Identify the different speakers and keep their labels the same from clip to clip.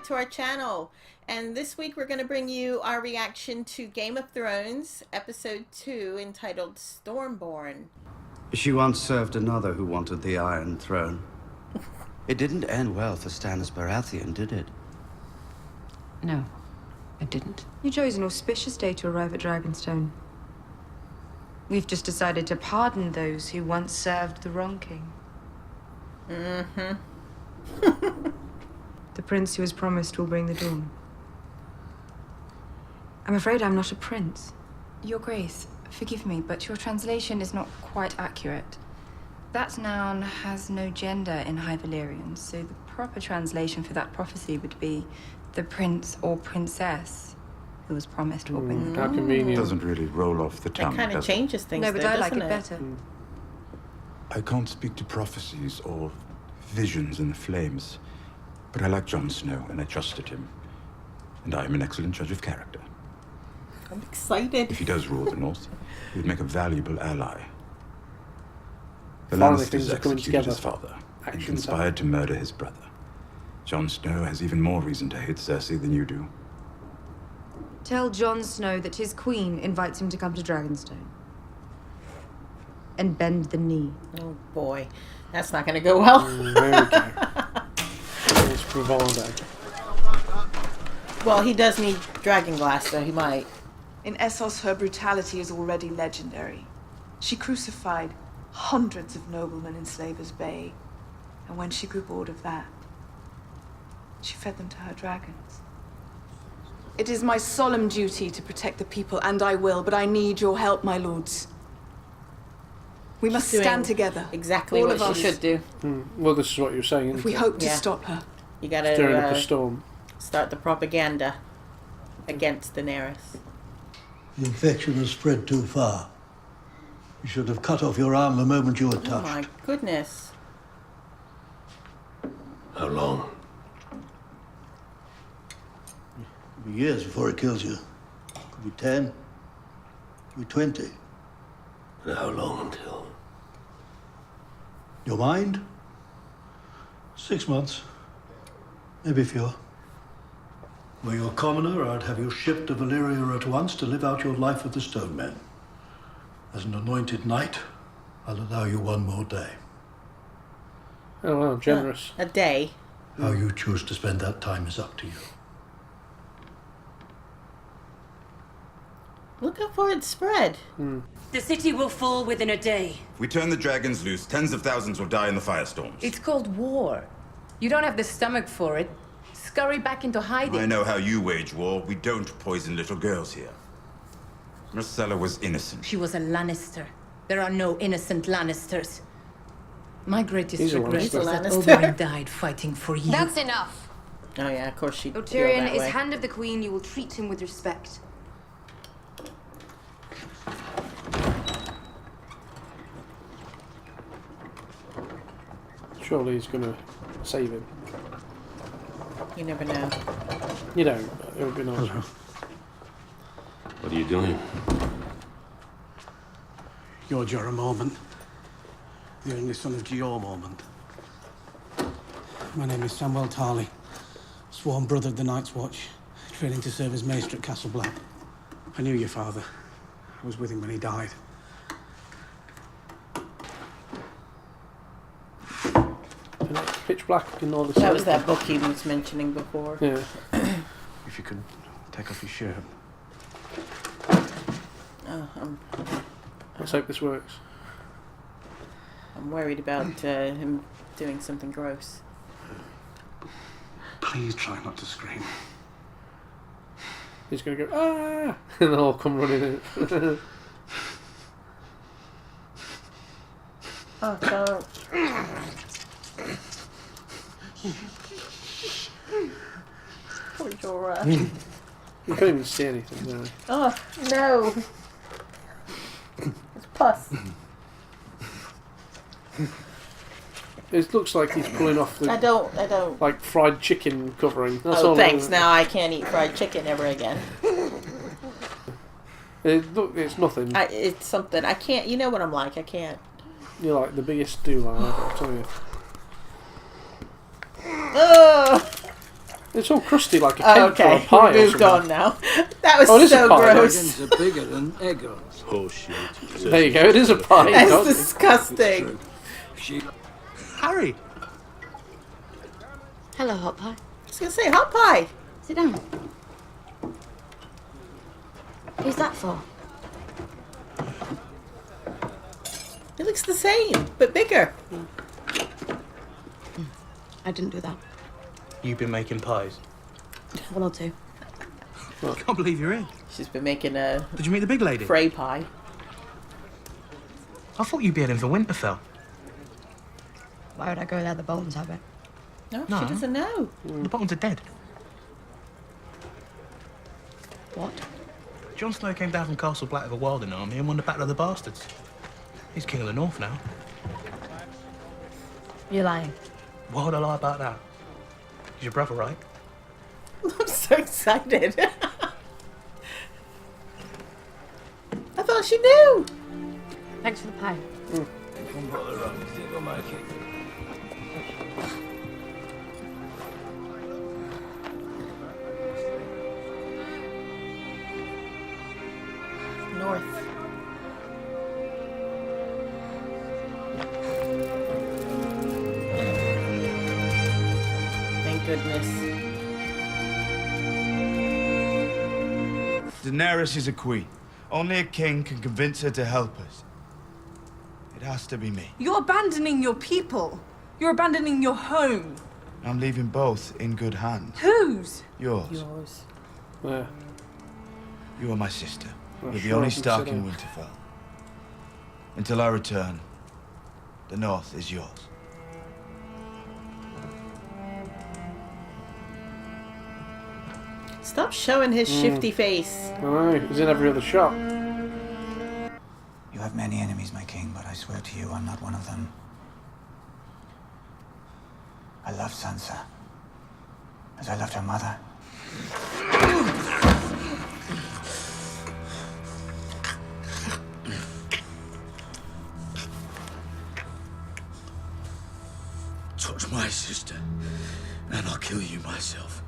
Speaker 1: back to our channel. And this week we're going to bring you our reaction to Game of Thrones episode 2 entitled Stormborn.
Speaker 2: She once served another who wanted the Iron Throne. It didn't end well for Stannis Baratheon, did it?
Speaker 3: No, it didn't.
Speaker 4: You chose an auspicious day to arrive at Dragonstone. We've just decided to pardon those who once served the wrong king.
Speaker 1: Mm-hmm.
Speaker 4: The prince who was promised will bring the dawn. I'm afraid I'm not a prince.
Speaker 5: Your Grace, forgive me, but your translation is not quite accurate. That noun has no gender in High Valyrian, so the proper translation for that prophecy would be the prince or princess who was promised will bring the
Speaker 6: How
Speaker 5: dawn.
Speaker 6: convenient.
Speaker 7: Doesn't really roll off the tongue.
Speaker 1: It kind of
Speaker 7: does
Speaker 1: changes things.
Speaker 4: No, but
Speaker 1: though,
Speaker 4: I like it
Speaker 1: doesn't
Speaker 4: better.
Speaker 7: I can't speak to prophecies or visions in the flames, but I like Jon Snow and I trusted him. And I am an excellent judge of character.
Speaker 1: I'm excited.
Speaker 7: If he does rule the North, he would make a valuable ally. The
Speaker 6: Finally,
Speaker 7: Lannisters
Speaker 6: things are coming
Speaker 7: executed
Speaker 6: together.
Speaker 7: his father and
Speaker 6: Action
Speaker 7: conspired to murder his brother. Jon Snow has even more reason to hate Cersei than you do.
Speaker 4: Tell Jon Snow that his queen invites him to come to Dragonstone. And bend the knee.
Speaker 1: Oh boy, that's not going to go well.
Speaker 6: There we go. It's bravado.
Speaker 1: Well, he does need dragon glass, so he might.
Speaker 8: In Essos, her brutality is already legendary. She crucified hundreds of noblemen in Slaver's Bay, and when she grew bored of that, she fed them to her dragons. It is my solemn duty to protect the people, and I will, but I need your help, my lords. We must
Speaker 1: Doing
Speaker 8: stand together.
Speaker 1: Exactly
Speaker 8: all
Speaker 1: what
Speaker 8: of
Speaker 1: she
Speaker 8: us,
Speaker 1: should do.
Speaker 6: Well, this is what you're saying,
Speaker 8: if
Speaker 6: isn't
Speaker 8: we
Speaker 6: it?
Speaker 8: hope to
Speaker 1: Yeah.
Speaker 8: stop her.
Speaker 1: You got
Speaker 6: Stirring up a
Speaker 1: to
Speaker 6: storm.
Speaker 1: start the propaganda against Daenerys.
Speaker 9: The infection has spread too far. You should have cut off your arm the moment you were
Speaker 1: Oh
Speaker 9: touched.
Speaker 1: my goodness.
Speaker 9: How long? Could be years before it kills you. Could be 10. Could be 20. And how long until? Your mind? 6 months. Maybe fewer. Were you a commoner, I'd have you shipped to Valyria at once to live out your life with the Stone Men. As an anointed knight, I'll allow you 1 more day.
Speaker 6: Oh, wow, generous.
Speaker 1: A day.
Speaker 9: How you choose to spend that time is up to you.
Speaker 1: Look how far it's spread.
Speaker 3: The city will fall within a day.
Speaker 10: If we turn the dragons loose, tens of thousands will die in the firestorms.
Speaker 3: It's called war. You don't have the stomach for it. Scurry back into hiding.
Speaker 10: I know how you wage war. We don't poison little girls here. Marcella was innocent.
Speaker 3: She was a Lannister. There are no innocent Lannisters. My greatest
Speaker 6: He's a
Speaker 3: regret is
Speaker 6: Lannister.
Speaker 3: that
Speaker 1: He's a
Speaker 3: Oberyn died fighting for you.
Speaker 4: That's enough.
Speaker 1: Oh yeah, of course she'd
Speaker 4: Though
Speaker 1: feel
Speaker 4: Tyrion
Speaker 1: that
Speaker 4: is
Speaker 1: way.
Speaker 4: hand of the queen, you will treat him with respect.
Speaker 6: Surely he's going to save him.
Speaker 1: You never know.
Speaker 6: You don't, but it would be nice.
Speaker 11: What are you doing?
Speaker 9: You're Jorah Mormont, the only son of Jeor Mormont.
Speaker 12: My name is Samuel Tarley, sworn brother of the Night's Watch, training to serve as maester at Castle Black. I knew your father. I was with him when he died.
Speaker 6: And it's pitch black in all this.
Speaker 1: That was that book he was mentioning before.
Speaker 6: Yeah.
Speaker 9: If you could take off your shirt.
Speaker 1: Oh,
Speaker 6: Let's hope this works.
Speaker 1: I'm worried about him doing something gross.
Speaker 12: Please try not to scream.
Speaker 6: He's going to go, ah! And they'll all come running in.
Speaker 1: Oh, don't. Poor Jorah.
Speaker 6: You can't even see anything, no.
Speaker 1: Oh, no. It's pus.
Speaker 6: It looks like he's pulling off the
Speaker 1: I don't.
Speaker 6: like fried chicken covering. That's
Speaker 1: Oh,
Speaker 6: all.
Speaker 1: thanks. Now I can't eat fried chicken ever again.
Speaker 6: Look, it's nothing.
Speaker 1: It's something. I can't. You know what I'm like. I can't.
Speaker 6: You're like the biggest do, I'll tell you.
Speaker 1: Ugh.
Speaker 6: It's all crusty like a cake
Speaker 1: Oh,
Speaker 6: or a
Speaker 1: okay,
Speaker 6: pie.
Speaker 1: we moved on now. That was
Speaker 6: it is
Speaker 1: so
Speaker 6: a pie.
Speaker 1: gross.
Speaker 13: Dragons are bigger than Eggers.
Speaker 11: Oh shit.
Speaker 6: There you go. It is a pie.
Speaker 1: That's
Speaker 6: God.
Speaker 1: disgusting.
Speaker 13: Harry!
Speaker 3: Hello, Hot Pie.
Speaker 1: I was gonna say hot pie.
Speaker 3: Sit down. Who's that for?
Speaker 1: It looks the same, but bigger.
Speaker 3: I didn't do that.
Speaker 12: You've been making pies.
Speaker 3: One or two.
Speaker 12: I can't believe you're in.
Speaker 1: She's been making a
Speaker 12: Did you meet the big lady?
Speaker 1: Frey pie.
Speaker 12: I thought you'd be heading for Winterfell.
Speaker 3: Why would I go there? The Boltons have it.
Speaker 1: No,
Speaker 12: No.
Speaker 1: she doesn't know.
Speaker 12: The Boltons are dead.
Speaker 3: What?
Speaker 12: Jon Snow came down from Castle Black with a Wilding army and won the Battle of the Bastards. He's king of the North now.
Speaker 3: You're lying.
Speaker 12: Why would I lie about that? He's your brother, right?
Speaker 1: I'm so excited. I thought she knew.
Speaker 3: Thanks for the pie.
Speaker 1: North. Thank goodness.
Speaker 10: Daenerys is a queen. Only a king can convince her to help us. It has to be me.
Speaker 8: You're abandoning your people. You're abandoning your home.
Speaker 10: I'm leaving both in good hands.
Speaker 8: Whose?
Speaker 10: Yours.
Speaker 1: Yours.
Speaker 6: Yeah.
Speaker 10: You are my sister.
Speaker 6: Well,
Speaker 10: You're the
Speaker 6: sure,
Speaker 10: only
Speaker 6: I can
Speaker 10: Stark
Speaker 6: see
Speaker 10: in
Speaker 6: that.
Speaker 10: Winterfell. Until I return, the North is yours.
Speaker 1: Stop showing his shifty face.
Speaker 6: I know. He's in every other shot.
Speaker 13: You have many enemies, my king, but I swear to you, I'm not one of them. I love Sansa, as I loved her mother. Touch my sister, and I'll kill you myself.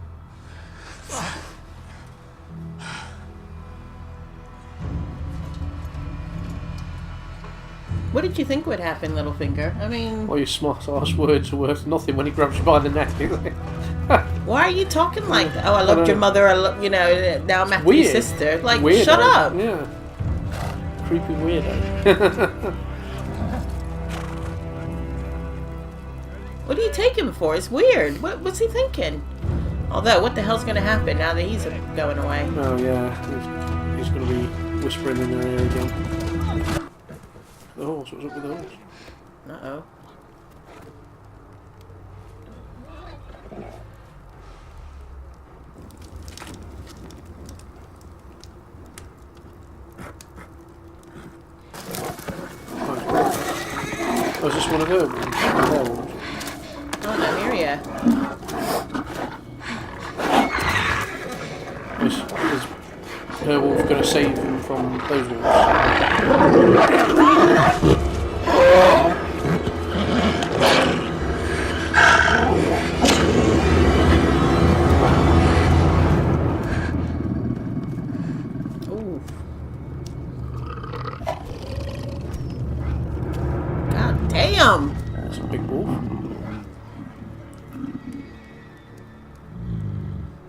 Speaker 1: What did you think would happen, Littlefinger? I mean,
Speaker 6: Well, your smart ass words are worth nothing when he grabs you by the neck.
Speaker 1: why are you talking like that? Oh, I loved your mother. You know, now I'm after your
Speaker 6: Weird.
Speaker 1: sister. Like,
Speaker 6: Weirdo.
Speaker 1: shut up.
Speaker 6: Yeah. Creepy weirdo.
Speaker 1: What do you take him for? It's weird. What's he thinking? Although, what the hell's going to happen now that he's going away?
Speaker 6: Oh yeah, he's going to be whispering in her ear again. The horse, what's up with the horse?
Speaker 1: Uh-oh.
Speaker 6: Oh, is this one of her ones? Their ones?
Speaker 1: Oh, Nymeria.
Speaker 6: Is her wolf going to save him from those wolves?
Speaker 1: Ooh. God damn.
Speaker 6: That's a big wolf.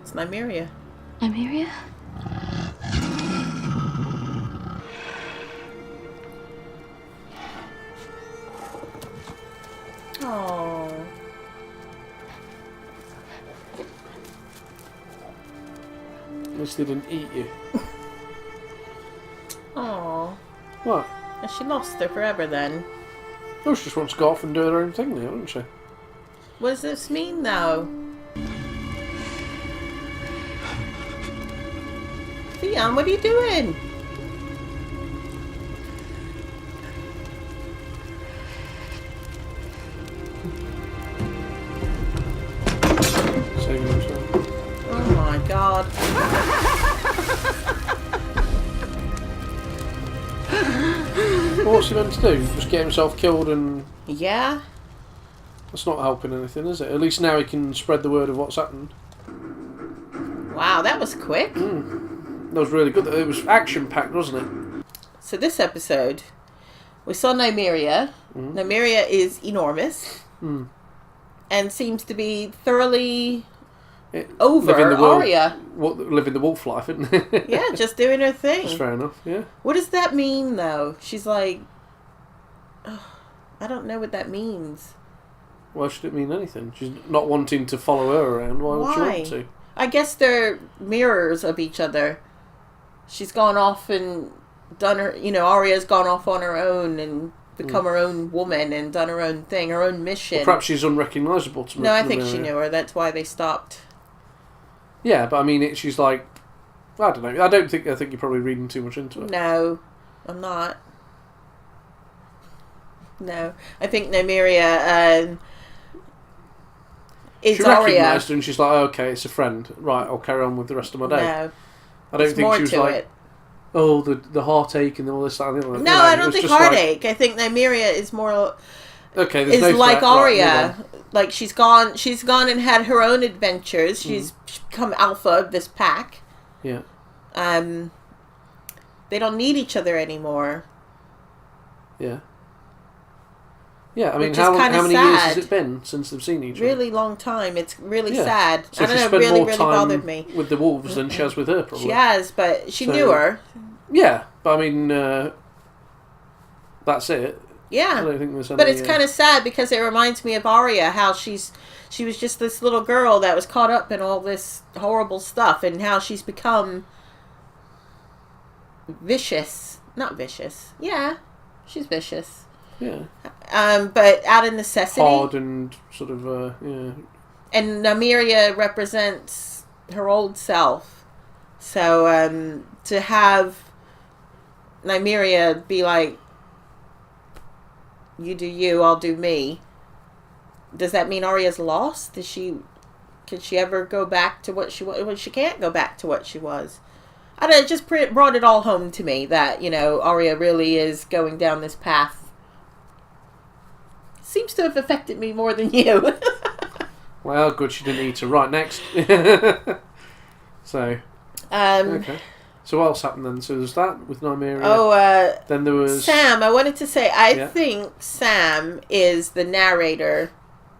Speaker 1: It's Nymeria.
Speaker 3: Nymeria?
Speaker 1: Oh.
Speaker 6: At least they didn't eat you.
Speaker 1: Oh.
Speaker 6: What?
Speaker 1: And she lost her forever then.
Speaker 6: Oh, she just wants to go off and do her own thing now, doesn't she?
Speaker 1: What does this mean, though? Theon, what are you doing?
Speaker 6: Saving himself.
Speaker 1: Oh my god.
Speaker 6: Well, what's he meant to do? Just get himself killed and...
Speaker 1: Yeah?
Speaker 6: That's not helping anything, is it? At least now he can spread the word of what's happened.
Speaker 1: Wow, that was quick.
Speaker 6: That was really good. It was action-packed, wasn't it?
Speaker 1: So this episode, we saw Nymeria. Nymeria is enormous. And seems to be thoroughly over Arya.
Speaker 6: Living the wolf life, isn't it?
Speaker 1: Yeah, just doing her thing.
Speaker 6: That's fair enough, yeah.
Speaker 1: What does that mean, though? She's like... I don't know what that means.
Speaker 6: Why should it mean anything? She's not wanting to follow her around. Why would she want to?
Speaker 1: I guess they're mirrors of each other. She's gone off and done her... Arya's gone off on her own and become her own woman and done her own thing, her own mission.
Speaker 6: Well, perhaps she's unrecognisable to me.
Speaker 1: No, I think she knew her. That's why they stopped.
Speaker 6: Yeah, but I mean, she's like... I don't know. I think you're probably reading too much into it.
Speaker 1: No, I'm not. No. I think Nymeria is
Speaker 6: she
Speaker 1: Arya.
Speaker 6: recognised her and she's like, oh, okay, it's a friend. Right, I'll carry on with the rest of my day.
Speaker 1: No.
Speaker 6: I don't think she was like...
Speaker 1: It.
Speaker 6: Oh, the heartache and all this.
Speaker 1: No, I don't think heartache. I think Nymeria is more...
Speaker 6: Okay,
Speaker 1: is like Arya. Like she's gone and had her own adventures. She's become alpha of this pack.
Speaker 6: Yeah.
Speaker 1: They don't need each other anymore.
Speaker 6: Yeah. Yeah, I mean, how many years has it been since they've seen each other?
Speaker 1: Really long time. It's really sad.
Speaker 6: So
Speaker 1: I don't know, really bothered me.
Speaker 6: With the wolves than she has with her, probably.
Speaker 1: She has, but she knew her.
Speaker 6: Yeah, but I mean, that's it.
Speaker 1: Yeah,
Speaker 6: I don't think there's any,
Speaker 1: but it's kind of sad because it reminds me of Arya, how she was just this little girl that was caught up in all this horrible stuff, and how she's become vicious. Not vicious. Yeah, she's vicious.
Speaker 6: Yeah.
Speaker 1: But out of necessity.
Speaker 6: Hard and sort of, yeah.
Speaker 1: And Nymeria represents her old self. So, to have Nymeria be like, you do you, I'll do me. Does that mean Arya's lost? Can she ever go back to what she was? Well, she can't go back to what she was. I don't know, it just brought it all home to me that, Arya really is going down this path. Seems to have affected me more than you.
Speaker 6: Well, good she didn't eat her. Right, next. So. Okay. So what else happened then? So there's that with Nymeria. Then there was...
Speaker 1: Sam, I wanted to say, I think Sam is the narrator,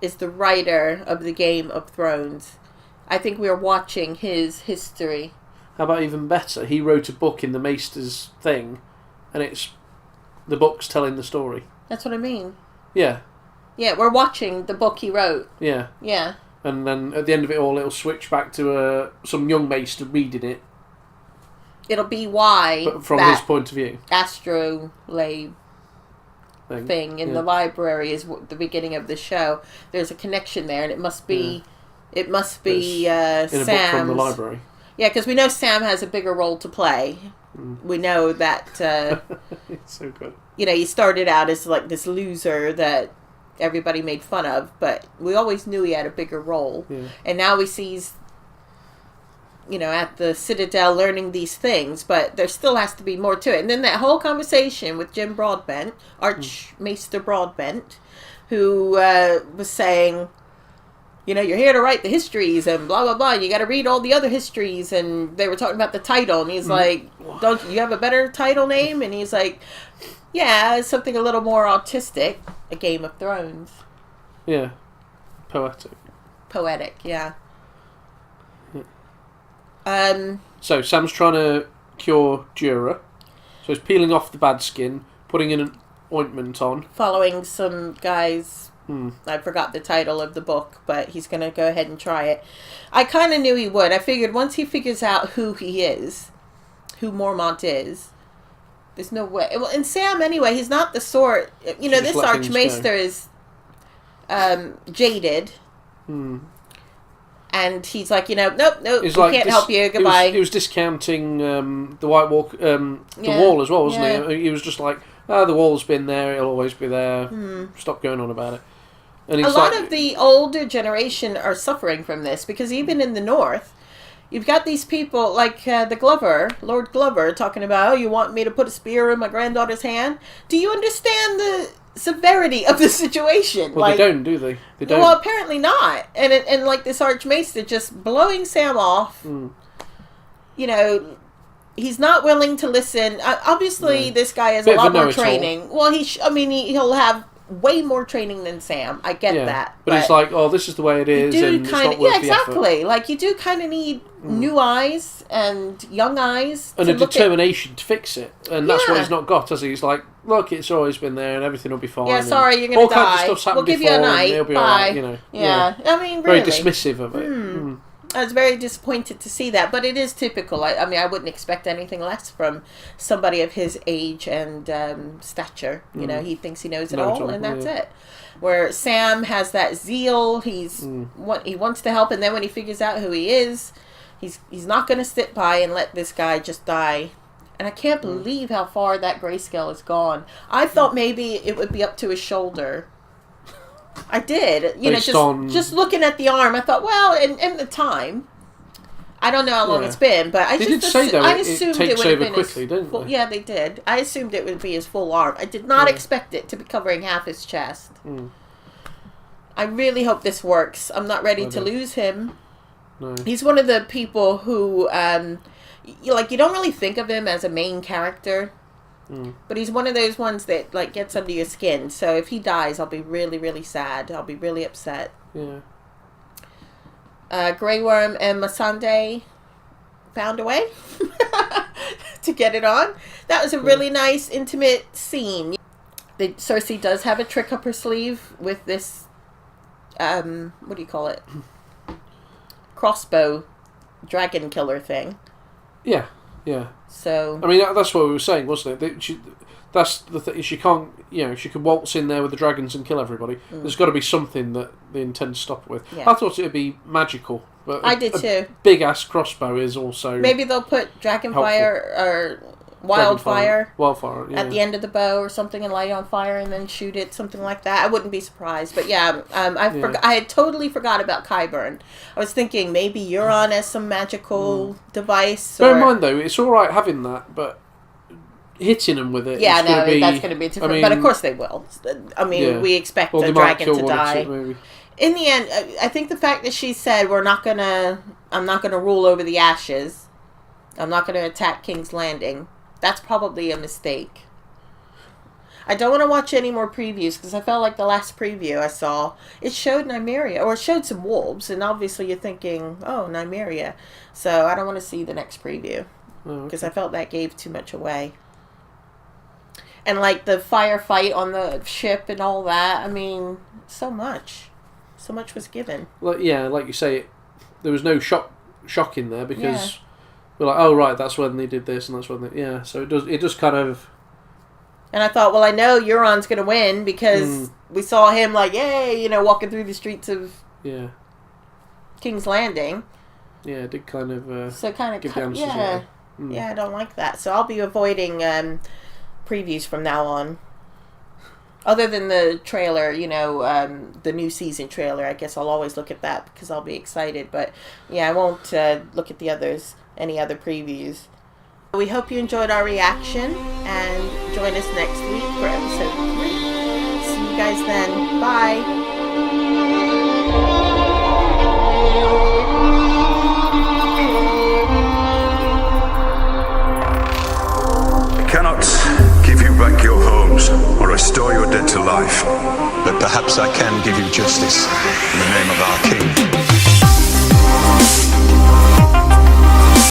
Speaker 1: is the writer of the Game of Thrones. I think we're watching his history.
Speaker 6: How about even better? He wrote a book in the Maester's thing, and it's... The book's telling the story.
Speaker 1: That's what I mean.
Speaker 6: Yeah.
Speaker 1: Yeah, we're watching the book he wrote.
Speaker 6: Yeah.
Speaker 1: Yeah.
Speaker 6: And then at the end of it all, it'll switch back to some young Maester reading it.
Speaker 1: It'll be why...
Speaker 6: But from his point of view.
Speaker 1: Astrolabe thing in the library is the beginning of the show. There's a connection there, and it must be... Yeah. It must be Sam's...
Speaker 6: In a book from the library.
Speaker 1: Yeah, because we know Sam has a bigger role to play. We know that...
Speaker 6: It's so good.
Speaker 1: He started out as like this loser that everybody made fun of, but we always knew he had a bigger role.
Speaker 6: Yeah. And
Speaker 1: now he sees... at the Citadel learning these things, but there still has to be more to it. And then that whole conversation with Jim Broadbent, Archmaester Broadbent, who was saying, you're here to write the histories and blah, blah, blah. You got to read all the other histories. And they were talking about the title. And he's like, don't you have a better title name? And he's like, yeah, it's something a little more autistic. A Game of Thrones.
Speaker 6: Yeah. Poetic,
Speaker 1: yeah.
Speaker 6: So Sam's trying to cure Jura. So he's peeling off the bad skin, putting in an ointment on.
Speaker 1: Following some guys. I forgot the title of the book, but he's going to go ahead and try it. I kind of knew he would. I figured once he figures out who he is, who Mormont is, there's no way. Well, and Sam, anyway, he's not the sort... this Archmaester is jaded. And he's like, nope, we can't help you, goodbye.
Speaker 6: He was discounting the White Wall, the wall as well, wasn't he? He was just like, the wall's been there, it'll always be there, stop going on about it. And
Speaker 1: a lot of the older generation are suffering from this, because even in the North, you've got these people like the Glover, Lord Glover, talking about, you want me to put a spear in my granddaughter's hand? Do you understand the severity of the situation?
Speaker 6: Well, they don't, do they? They don't.
Speaker 1: Well, apparently not. And like this Archmaester just blowing Sam off you know, he's not willing to listen. Obviously, this guy has a lot more training. Well, he'll have way more training than Sam. I get that.
Speaker 6: But he's like, oh, this is the way it is, and it's not worth the effort.
Speaker 1: Like, you do kind of need new eyes and young eyes.
Speaker 6: And a determination to fix it. And that's what he's not got, has he? He's like, look, it's always been there and everything will be fine.
Speaker 1: Yeah, sorry, you're going to die.
Speaker 6: All kinds of stuff's happened
Speaker 1: we'll give you a night.
Speaker 6: He'll be
Speaker 1: Bye.
Speaker 6: all right, you know.
Speaker 1: Yeah. I mean, really.
Speaker 6: Very dismissive of it.
Speaker 1: I was very disappointed to see that, but it is typical. I mean, I wouldn't expect anything less from somebody of his age and stature. You know, he thinks he knows it all, and that's it. Where Sam has that zeal, he wants to help, and then when he figures out who he is, he's not going to sit by and let this guy just die. And I can't believe how far that grayscale has gone. I thought maybe it would be up to his shoulder. I did. You know, just looking at the arm, I thought, well, in the time, I don't know how long it's been, but I
Speaker 6: did say though it takes over quickly, didn't they?
Speaker 1: Yeah, they did. I assumed it would be his full arm. I did not expect it to be covering half his chest. I really hope this works. I'm not ready to lose him.
Speaker 6: No.
Speaker 1: He's one of the people who, you don't really think of him as a main character. But he's one of those ones that like gets under your skin. So if he dies, I'll be really, really sad. I'll be really upset.
Speaker 6: Yeah.
Speaker 1: Grey Worm and Missandei found a way to get it on. That was a really nice, intimate scene. Cersei does have a trick up her sleeve with this, what do you call it? Crossbow dragon killer thing.
Speaker 6: Yeah. Yeah.
Speaker 1: So
Speaker 6: I mean, that's what we were saying, wasn't it? That's the thing. She can't, she could waltz in there with the dragons and kill everybody. There's got to be something that they intend to stop it with.
Speaker 1: Yeah.
Speaker 6: I thought it would be magical, but
Speaker 1: I did too.
Speaker 6: Big ass crossbow is also
Speaker 1: maybe they'll put dragonfire or wildfire
Speaker 6: at
Speaker 1: the end of the bow or something and light it on fire and then shoot it, something like that. I wouldn't be surprised. But I had totally forgot about Qyburn. I was thinking maybe Euron as some magical device.
Speaker 6: Bear in mind though, it's all right having that, but hitting them with it.
Speaker 1: Yeah, that's going to be different. But of course they will. I mean, we expect a dragon to die. In the end, I think the fact that she said I'm not gonna rule over the ashes. I'm not gonna attack King's Landing. That's probably a mistake. I don't want to watch any more previews because I felt like the last preview I saw, it showed Nymeria, or it showed some wolves, and obviously you're thinking, oh, Nymeria. So I don't want to see the next preview because I felt that gave too much away. And like the firefight on the ship and all that, I mean, so much was given.
Speaker 6: Like you say, there was no shock in there because we're like, oh right, that's when they did this and that's when they so it does kind of.
Speaker 1: And I thought, well, I know Euron's going to win because we saw him like, yay, walking through the streets of King's Landing.
Speaker 6: Yeah, it did kind of give the answers
Speaker 1: away. Yeah, I don't like that. So I'll be avoiding previews from now on. Other than the trailer, the new season trailer, I guess I'll always look at that because I'll be excited. But yeah, I won't look at any other previews. We hope you enjoyed our reaction and join us next week for episode 3. See you guys then. Bye.
Speaker 14: I cannot give you back your homes or restore your dead to life, but perhaps I can give you justice in the name of our king.